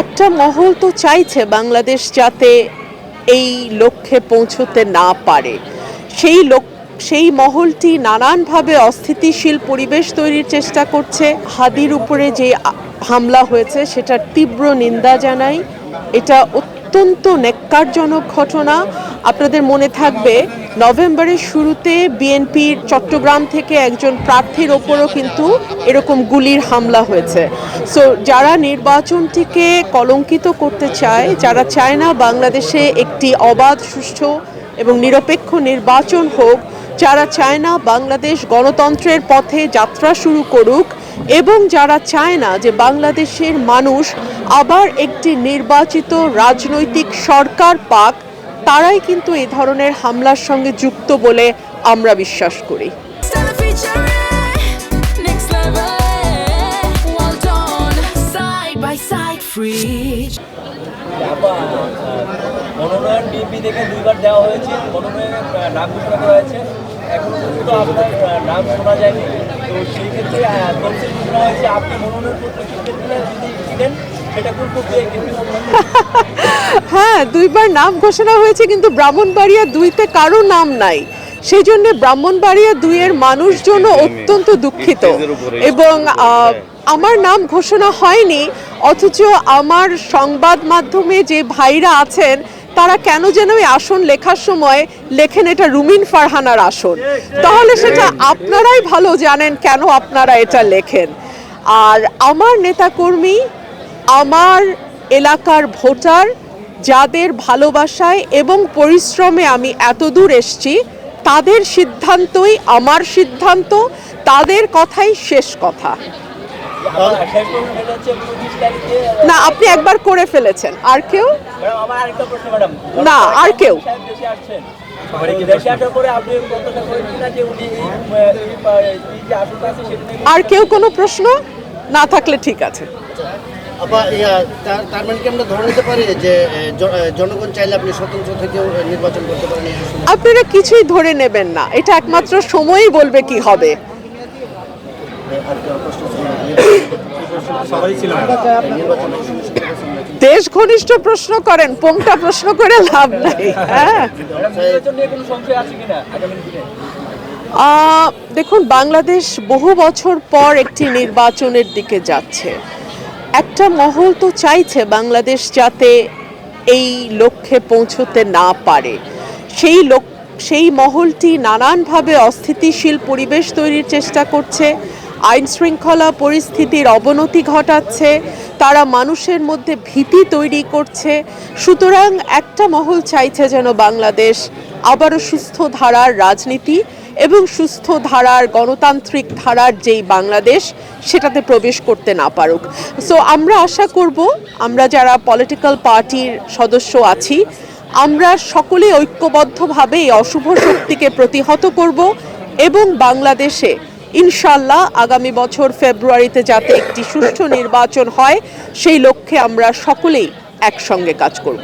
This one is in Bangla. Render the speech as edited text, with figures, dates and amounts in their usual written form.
একটা মহল তো চাইছে বাংলাদেশ যাতে এই লক্ষ্যে পৌঁছতে না পারে। সেই মহলটি নানানভাবে অস্থিতিশীল পরিবেশ তৈরির চেষ্টা করছে। হাদির উপরে যে হামলা হয়েছে সেটার তীব্র নিন্দা জানাই। এটা অত্যন্ত ন্যক্কারজনক ঘটনা। আপনাদের মনে থাকবে নভেম্বরের শুরুতে বিএনপির চট্টগ্রাম থেকে একজন প্রার্থীর ওপরও কিন্তু এরকম গুলির হামলা হয়েছে। সো যারা নির্বাচনটিকে কলঙ্কিত করতে চায়, যারা চায় না বাংলাদেশে একটি অবাধ, সুষ্ঠু এবং নিরপেক্ষ নির্বাচন হোক, যারা চায় না বাংলাদেশ গণতন্ত্রের পথে যাত্রা শুরু করুক, এবং যারা চায় না যে বাংলাদেশের মানুষ আবার একটি নির্বাচিত রাজনৈতিক সরকার পাক, তারাই কিন্তু এই ধরনের হামলার সঙ্গে যুক্ত বলে আমরা বিশ্বাস করি। মনোনয়ন বিএনপি থেকে 2বার দেওয়া হয়েছে, মনোনয়নের নাম ঘোষণা করা হয়েছে, এখন পর্যন্ত আপনার নাম শোনা যায়নি। তো সেই ক্ষেত্রে তফসিল ঘোষণা হয়েছে, আপনি মনোনয়ন পত্র যদি ছিলেন সেটা কোন প্রক্রিয়ায়? হ্যাঁ, 2বার নাম ঘোষণা হয়েছে, কিন্তু ব্রাহ্মণবাড়িয়া 2-তে কারো নাম নাই। সেই জন্য ব্রাহ্মণবাড়িয়া 2-এর মানুষজন অত্যন্ত দুঃখিত। এবং আমার নাম ঘোষণা হয়নি, অথচ আমার সংবাদ মাধ্যমে যে ভাইরা আছেন তারা কেন যেন এই আসন লেখার সময় লেখেন এটা রুমিন ফারহানার আসন। তাহলে সেটা আপনারাই ভালো জানেন কেন আপনারা এটা লেখেন। আর আমার নেতাকর্মী, আমার এলাকার ভোটার, যাদের ভালোবাসায় এবং পরিশ্রমে আমি এত দূর এসেছি, তাদের সিদ্ধান্তই আমার সিদ্ধান্ত, তাদের কথাই শেষ কথা। না, আপনি একবার করে ফেলেছেন। আর কেউ? না, আর কেউ? আর কেউ কোনো প্রশ্ন না থাকলে ঠিক আছে। তার মানে কি আমরা ধরে নিতে পারি যে জনগণ চাইলে আপনি স্বতন্ত্র থেকেও নির্বাচন করতে পারেন? আপনারা কিছুই ধরে নেবেন না, এটা একমাত্র সময়ই বলবে কি হবে। দেশ ঘনিষ্ঠ প্রশ্ন করেন, পোংটা প্রশ্ন করে লাভ নাই। হ্যাঁ, দেখুন, বাংলাদেশ বহু বছর পর একটি নির্বাচনের দিকে যাচ্ছে। একটা মহল তো চাইছে বাংলাদেশ যাতে এই লক্ষ্যে পৌঁছতে না পারে। সেই মহলটি নানানভাবে অস্থিতিশীল পরিবেশ তৈরির চেষ্টা করছে, আইন শৃঙ্খলা পরিস্থিতির অবনতি ঘটাচ্ছে, তারা মানুষের মধ্যে ভীতি তৈরি করছে। সুতরাং একটা মহল চাইছে যেন বাংলাদেশ আবারও সুস্থ ধারার রাজনীতি এবং সুস্থ ধারার গণতান্ত্রিক ধারার যেই বাংলাদেশ, সেটাতে প্রবেশ করতে না পারুক। সো আমরা আশা করব, আমরা যারা পলিটিক্যাল পার্টির সদস্য আছি, আমরা সকলে ঐক্যবদ্ধভাবে এই অশুভ শক্তিকে প্রতিহত করব এবং বাংলাদেশে ইনশাল্লাহ আগামী বছর ফেব্রুয়ারিতে যাতে একটি সুষ্ঠু নির্বাচন হয়, সেই লক্ষ্যে আমরা সকলেই একসঙ্গে কাজ করব।